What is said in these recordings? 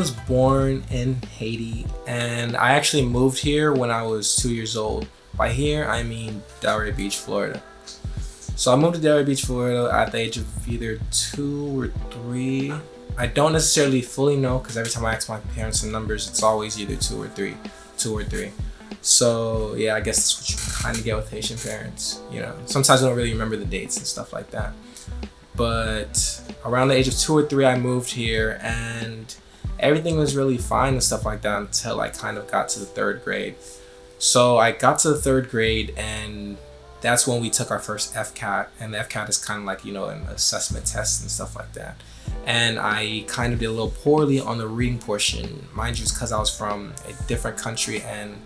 was born in Haiti, and I actually moved here when I was 2 years old. By here, I mean Delray Beach, Florida. So I moved to Delray Beach, Florida at the age of either 2 or 3. I don't necessarily fully know because every time I ask my parents some numbers, it's always either 2 or 3. 2 or 3. So yeah, I guess that's what you kind of get with Haitian parents. Sometimes I don't really remember the dates and stuff like that. But around the age of 2 or 3, I moved here, and everything was really fine and stuff like that until I kind of got to the 3rd grade. So I got to the 3rd grade, and that's when we took our first FCAT, and the FCAT is kind of like, an assessment test and stuff like that. And I kind of did a little poorly on the reading portion. Mind you, it's because I was from a different country, and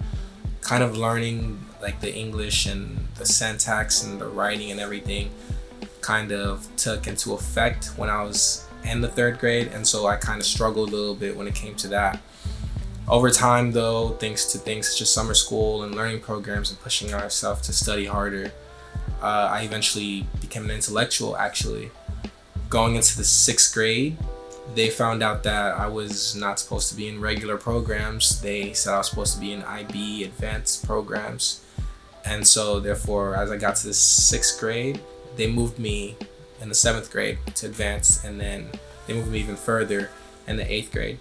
kind of learning like the English and the syntax and the writing and everything kind of took into effect when I was in the 3rd grade. And so I kind of struggled a little bit when it came to that. Over time though, thanks to things such as summer school and learning programs and pushing ourselves to study harder, I eventually became an intellectual actually. Going into the 6th grade, they found out that I was not supposed to be in regular programs. They said I was supposed to be in IB advanced programs. And so therefore, as I got to the 6th grade, they moved me in the 7th grade to advanced, and then they moved me even further in the 8th grade.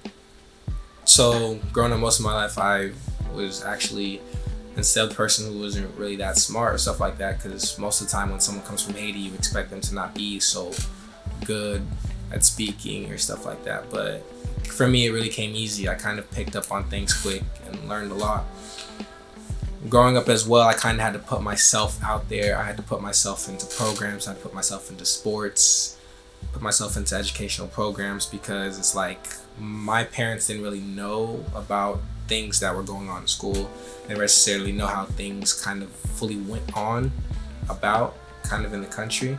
So growing up most of my life, I was actually instead the person who wasn't really that smart or stuff like that, because most of the time when someone comes from Haiti, you expect them to not be so good at speaking or stuff like that. But for me, it really came easy. I kind of picked up on things quick and learned a lot. Growing up as well, I kind of had to put myself out there. I had to put myself into programs. I had to put myself into sports, put myself into educational programs, because it's like my parents didn't really know about things that were going on in school. They didn't necessarily know how things kind of fully went on about kind of in the country.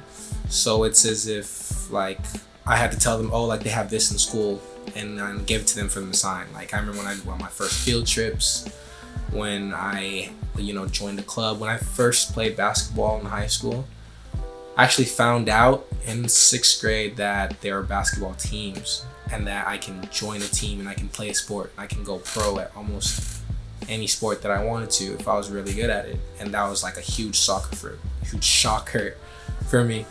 So it's as if like I had to tell them, oh, like they have this in school, and then give it to them for them to sign. Like I remember when I went on my first field trips, when I, joined the club, when I first played basketball in high school. I actually found out in 6th grade that there are basketball teams, and that I can join a team and I can play a sport. I can go pro at almost any sport that I wanted to if I was really good at it. And that was like a huge shocker for me.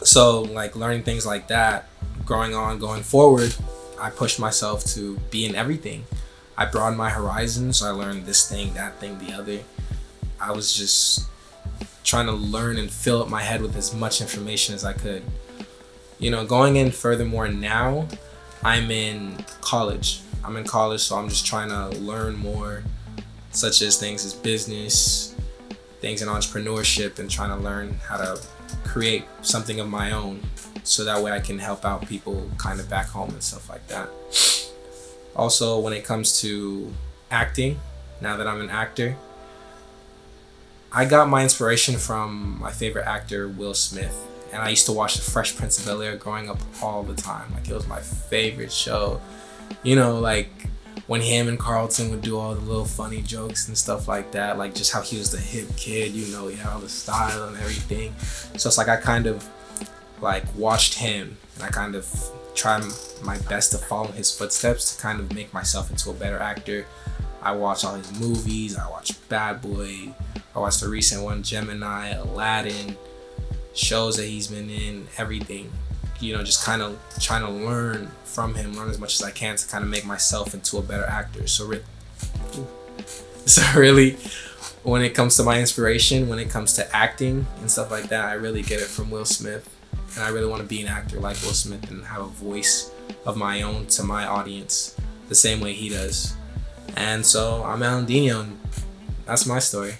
So like learning things like that, going forward, I pushed myself to be in everything. I broadened my horizons. I learned this thing, that thing, the other. I was just trying to learn and fill up my head with as much information as I could. Going in furthermore now, I'm in college. So I'm just trying to learn more, such as things as business, things in entrepreneurship, and trying to learn how to create something of my own, so that way I can help out people kind of back home and stuff like that. Also, when it comes to acting, now that I'm an actor, I got my inspiration from my favorite actor, Will Smith. And I used to watch The Fresh Prince of Bel-Air growing up all the time. Like, it was my favorite show. Like when him and Carlton would do all the little funny jokes and stuff like that. Like just how he was the hip kid, he had all the style and everything. So it's like I kind of like watched him, and I kind of tried my best to follow in his footsteps to kind of make myself into a better actor. I watched all his movies. I watched Bad Boy. I watched the recent one, Gemini, Aladdin, shows that he's been in, everything. Just kind of trying to learn from him, learn as much as I can to kind of make myself into a better actor. So really, when it comes to my inspiration, when it comes to acting and stuff like that, I really get it from Will Smith. And I really want to be an actor like Will Smith and have a voice of my own to my audience the same way he does. And so I'm Alandinio, and that's my story.